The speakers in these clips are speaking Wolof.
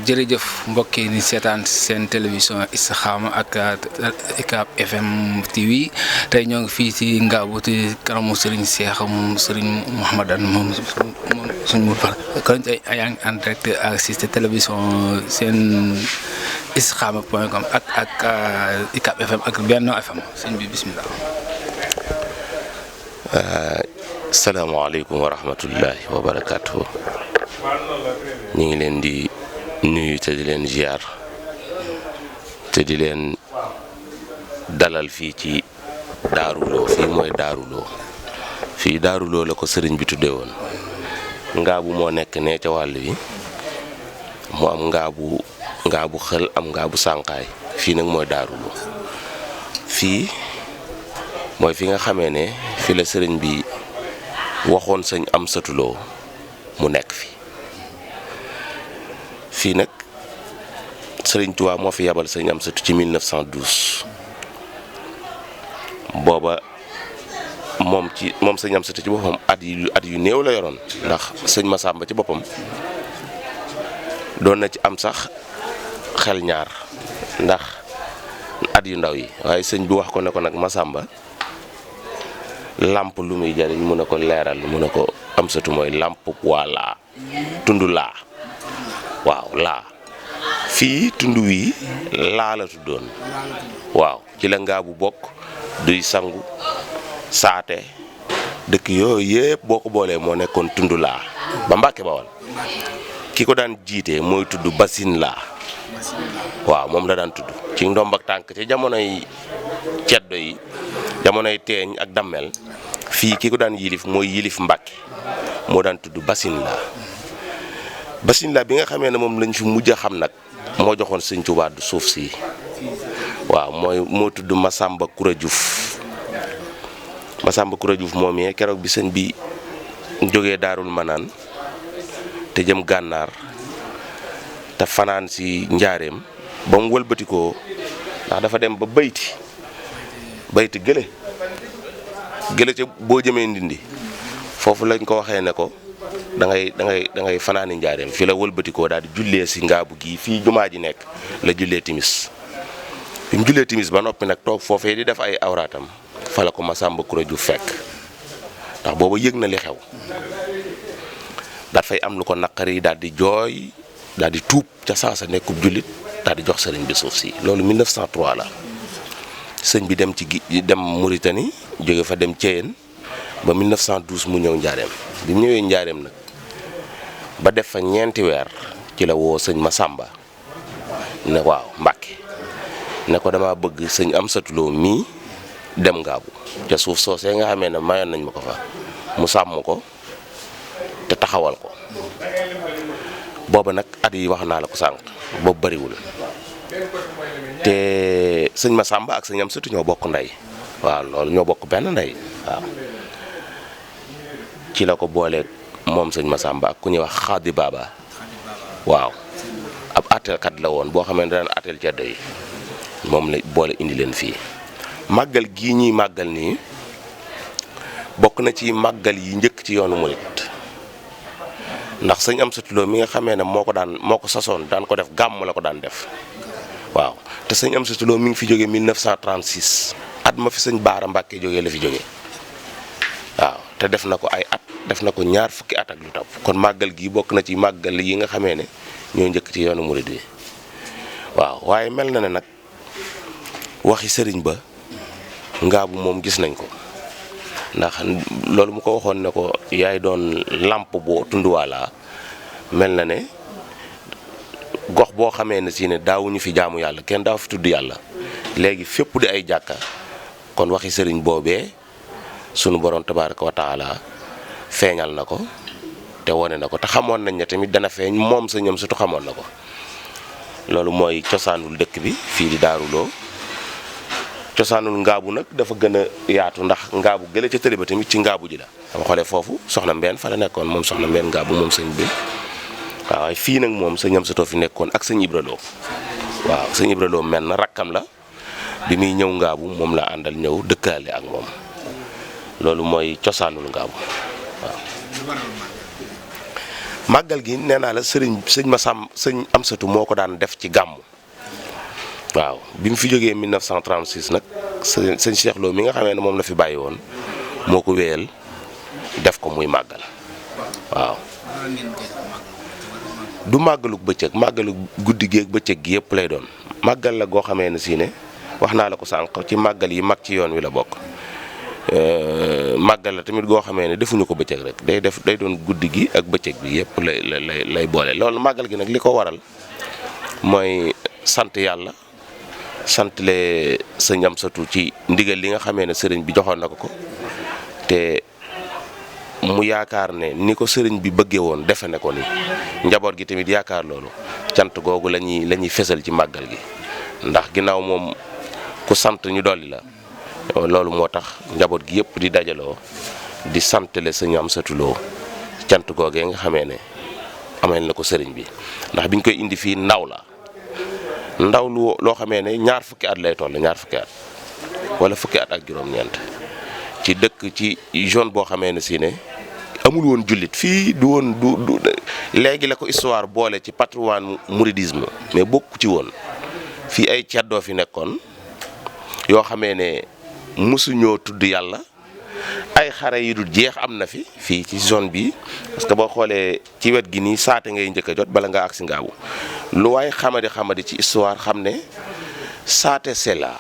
jërëjëf mbokk yi ni seetaan seen télévision Istikhama ak UCAB FM TV tey ñoo ngi fii ci Ngabou ci kanamu Serigne Cheikh moom Serigne Mouhamadane moom suñu mu far kon tey yaa ngi en direct ak ci télévision seen Istikhama.com ak UCAB FM ak Benno FM sëñ bi bismillah. Asalaamaaleykum wa rahmatullahi wa barakaatuhu. ñu ngi leen di nuyu te di leen ziar te di leen dalal fii ci Darou Lo fii mooy Darou Lo fii Darou Lo la ko sëriñ bi tuddee woon. Ngabou moo nekk nee ca wàll wi mu am Ngabou xël am Ngabou sànqaay fii nag mooy Darou Lo fii mooy fi nga xamee ne fi la sëriñ bi waxoon sëñ Amsatou Lo mu nekk fii nag sëriñ Tuubaa moo fi yabal sëñ Amsatou ci 1912 booba moom sëñ Amsatou ci boppam at yu néew la yoroon ndax sëñ Masamba ci boppam doon na ci am sax xel ñaar ndax at yu ndaw yi waaye sëñ bi wax ko ne ko nag Masamba làmp lu muy jariñ mu ne ko leeral mu ne ko Amsatou mooy làmp waa laa tund laa waaw laa fii tund wii laa la tuddoon waaw ci la Ngabou bokk duy sangu saate dëkk yooyu yëpp boo ko boolee moo nekkoon tund laa ba Mbàkke Bawal ki ko daan jiite mooy tudd Basin laa waaw moom la daan tudd ci ndomb ak tànk ci jamonoy ceddo yi jamonoy teeñ ak dammel fii ki ko daan yilif mooy yilif Mbàkke moo daan tudd Basin laa bi nga xamee ne moom lañ fi mujj a xam nag moo joxoon sëñ Tuubaa du suuf si waaw moo tudd Masamba Koura Diouf moom yee keroog bi sëñ bi jógee Daarul Manaan te jëm gànnaar te fanaan si njaareem ba mu wëlbatikoo ndax dafa dem ba bayti gële ca boo jëmee Ndindi foofu lañ ko waxee ne ko da ngay fanaani njaareem fi la wëlbatikoo daal di jullee si Ngabou gii fii jumaa ji nekk la jullee timis bi mu jullee timis ba noppi nag toog foofee di def ay awraatam fa la ko Masamba Koura Diouf fekk ndax booba yëg na li xew daal fay am lu ko naqari daal di jooy daal di tuub ca sansa nekkub jullit daal di jox sëriñ bi suuf si loolu 1903 la sëñ bi dem Mauritanie jóge fa dem Thiéyène ba 1912 mu ñëw njaareem bi mu ñëwee njaareem nag ba def fa ñeenti weer ci la woo sëñ Masamba ne waaw Mbàkke ne ko dama bëgg sëñ Amsatou Lo mii dem Ngabou ca suuf soosee nga xamee ne mayoon nañ ma ko fa mu sàmm ko te taxawal ko booba nag at yi wax naa la ko sànq boobu bariwul te sëñ Masamba ak sëñ Amsatou ñoo bokk ndey waaw loolu ñoo bokk benn ndey waaw ci la ko booleeg moom sëñ Masamba ak ku ñuy wax Xaadi Baba waaw ab attelkat la woon boo xamee ne daan attel ceddo yi moom la boole indi leen fii màggal gii ñuy màggal nii bokk na ci màggal yi njëkk ci yoonu murit ndax sëñ Amsatou Lo mi nga xamee ne moo ko sasoon daan ko def gàmm la ko daan def waaw te sëñ Amsatou Lo mi ngi fi jógee 1936 at ma fi sëñ Baara Mbàkke jógee la fi jógee waaw te def na ko ay at def na ko ñaar fukki at ak lu topp kon màggal gi bokk na ci màggal yi nga xamee ne ñoo njëkk ci yoonu murid bi waaw waaye mel na ne nag waxi sëriñ ba Ngabou moom gis nañ ko ndax loolu mu ko waxoon ne ko yaay doon làmp boo tunduwaalaa mel na ne gox boo xamee ne si ne daawuñu fi jaamu yàlla kenn daaw fi tudd yàlla léegi fépp di ay jàkka kon waxi sëriñ boobee sunu borom tabaaraka wa taala feeñal na ko te wone na ko te xamoon nañ ne tamit dana feeñ moom sa ñoom surtout xamoon na ko loolu mooy cosaanul dëkk bi fii di Darou Lo cosaanul Ngabou nag dafa gën a yaatu ndax Ngabou gële ca tëli ba tamit ci Ngabou ji la dama xoolee foofu soxna Mbène fa la nekkoon moom soxna Mbène Ngabou moom sëñ bi waaw waaye fii nag moom sëñ Amsatou fi nekkoon ak sëñ Ibra Lo waaw sëñ Ibra Lo mel na rakkam la bi muy ñëw Ngabou moom la àndal ñëw dëkkaale ak moom loolu mooy cosaanul Ngaabu waaw. màggal gi nee naa la sëñ Amsatu moo ko daan def ci gàmmu waaw bi mu fi jógee 1936 nag sëñ Cheikh Lo mi nga xamee ne moom la fi bàyyi woon moo ko wéyal def ko muy màggal waaw. du màggalug bëccëg màggalug guddi gi ak bëccëg gi yëpp lay doon màggal la goo xamee ne si ne wax naa la ko sànq ci màggal yi mag ci yoon wi la bokk. màggal la tamit goo xamee ne defuñu ko bëccëg rek day doon guddi gi ak bëccëg bi yëpp lay boole loolu màggal gi nag li ko waral mooy sant yàlla santle sëñ Amsatu ci ndigal li nga xamee ne sëriñ bi joxoon na ko te mu yaakaar ne ni ko sëriñ bi bëggee woon defe ne ko ni njaboot gi tamit yaakaar loolu cant googu la ñuy fesal ci màggal gi ndax ginnaaw moom ku sant ñu dolli la. loolu moo tax njaboot gi yëpp di dajaloo di santale sëñ Amsatu Lo cant googee nga xamee ne amel na ko sëriñ bi ndax biñ koy indi fii ndaw loo xamee ne ñaar fukki at lay toll ñaar fukki at wala fukki at ak juróom-ñeent ci dëkk ci zone boo xamee ne si ne amul woon jullit fii du léegi la ko histoire boole ci patrimoine mouridisme mais bokku ci woon fii ay ceddoo fi nekkoon yoo xamee ne mësuñoo tudd yàlla ay xare yi du jeex am na fii ci zone bi parce que boo xoolee ci wet gi nii saate ngay njëkk a jot bala nga agsi Ngaabu lu waay xamadi ci histoire xam ne saate sila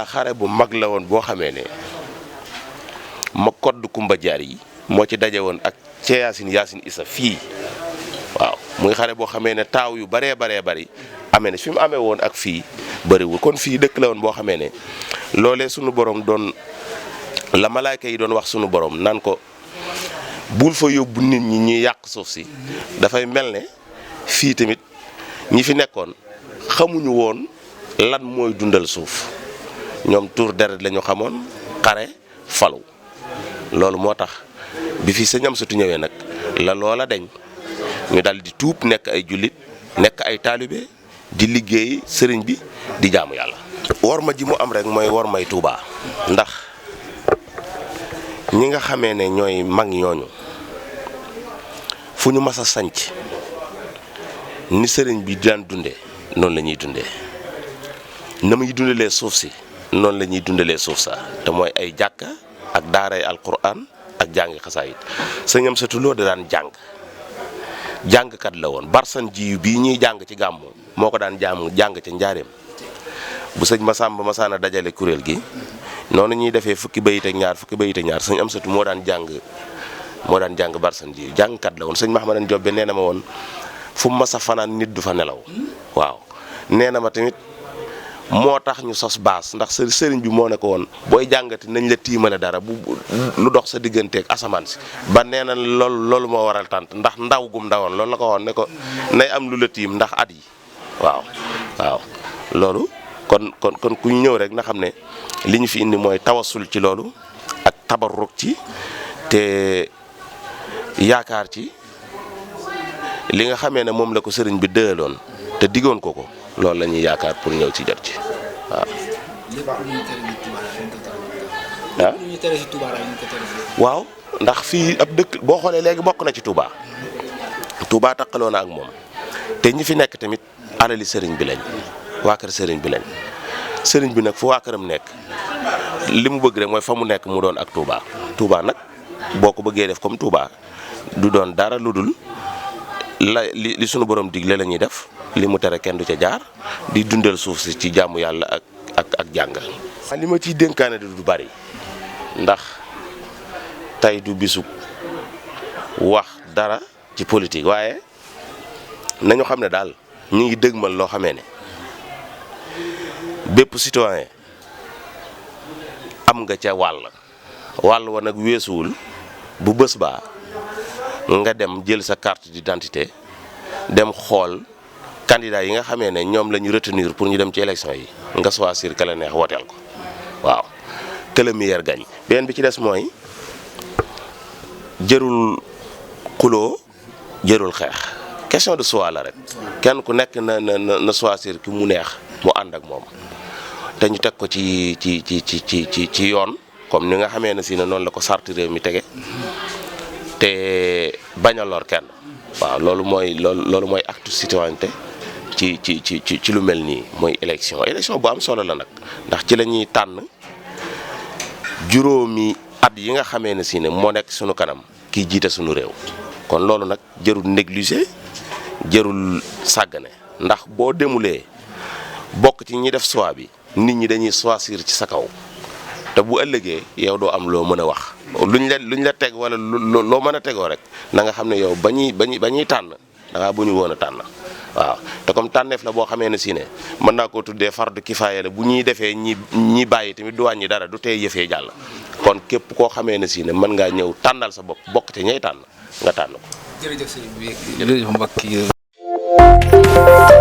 xare bu mag la woon boo xamee ne ma kodd Kumba Jaar yi moo ci daje woon ak Yaasin Isa fii waaw muy xare boo xamee ne taaw yu baree bari amee ne fi mu amee woon ak fii bëriwul kon fii dëkk la woon boo xamee ne loolee sunu borom doon la malaayka yi doon wax sunu borom naan ko bul fa yóbbu nit ñi ñuy yàq suuf si dafay mel ne fii tamit ñi fi nekkoon xamuñu woon lan mooy dundal suuf ñoom tuur deret lañu xamoon xare falu loolu moo tax bi fi sëñ Amsatu ñëwee nag la loola deñ ñu dal di tuub nekk ay jullit nekk ay taalibe di liggéey sëriñ bi di jaamu yàlla. worma ji mu am rek mooy wormay Touba ndax ñi nga xamee ne ñooy mag ñooñu fu ñu mas a sanc ni sëriñ bi daan dunde noonu la ñuy dundee na muy dundalee suuf si noonu la ñuy dundalee suuf sa te mooy ay jàkka ak daaray alquran ak jàngi xasaayit sëñ Amsatu Lo da daan jàngkat la woon barsan ji bii ñuy jàng ci gàmmu moo ko daan jàng ca njaareem bu sëñ Masamba masaana dajale kuréel gi noonu ñuy defee fukki bayit ak ñaar sëñ Amsatu moo daan jàng barsan ji jàngkat la woon sëñ Mahamadan Jobbe nee na ma woon fu mu mas a fanaan nit du fa nelaw waaw nee na ma tamit moo tax ñu sos baas ndax sëriñ bi moo ne ko woon booy jàngati nañ la tiimale dara bu lu dox sa digganteeg asamaan si ba nee na loolu moo waral tànt ndax ndaw gum ndawoon loolu la ko woon ne ko nay am lu la tiim ndax at yi waaw loolu kon ku ñu ñëw rek na xam ne li ñu fi indi mooy tawasul ci loolu ak tabarruk ci te yaakaar ci li nga xamee ne moom la ko sëriñ bi dëyaloon te diggoon ko loolu la ñuy yaakaar pour ñëw ci jot ci waaw ndax fii ab dëkk boo xoolee léegi bokk na ci Touba takkaloo na ak moom te ñi fi nekk tamit alali sëriñ bi lañ waa kër sëriñ bi lañ sëriñ bi nag fu waa këram nekk li mu bëgg rek mooy fa mu nekk mu doon ak Touba nag boo ko bëggee def comme Touba du doon dara lu dul li sunu borom digle la ñuy def li mu tere kenn du ca jaar di dundal suuf si ci jaamu yàlla ak jàng. li ma ciy dénkaane du bari ndax tey du bisu wax dara ci politique waaye nañu xam ne daal ñu ngi dëgmal loo xamee ne bépp citoyen am nga ca wàll wa nag weesuwul bu bés baa nga dem jël sa carte d'identité dem xool candidat yi nga xamee ne ñoom la ñu retenir pour ñu dem ci élection yi nga choisir ka la neex woteel ko waaw que le meilleur gagne. beneen bi ci des mooy jërul xuloo jërul xeex question de choix la rek kenn ku nekk na choisir ki mu neex mu ànd ak moom te ñu teg ko ci yoon comme ni nga xamee ne si ne noonu la ko sarti réew mi tege te bañ a lor kenn waaw loolu mooy acte citoyenneté ci lu mel nii mooy élection bu am solo la nag ndax ci la ñuy tànn juróomi at yi nga xamee ne si ne moo nekk sunu kanam kii jiite sunu réew kon loolu nag jërul négliger jërul sàggane ndax boo demulee bokk ci ñi def choix bi nit ñi dañuy choisir ci sa kaw te bu ëllëgee yow doo am loo mën a wax luñ la teg wala loo mën a tegoo rek na nga xam ne yow ba ñuy tànn da ngaa bu ñu woon a tànn waaw te comme tànneef la boo xamee ne si ne mën naa koo tuddee fardu kifaaya la bu ñuy defee ñi bàyyi tamit du wàññi dara du tey yëfee jàll kon képp koo xamee ne si ne mën ngaa ñëw tànnal sa bopp bokk te ñay tànn nga tànn ko. jërëjëf sëriñ bi jërëjëf mbokk yi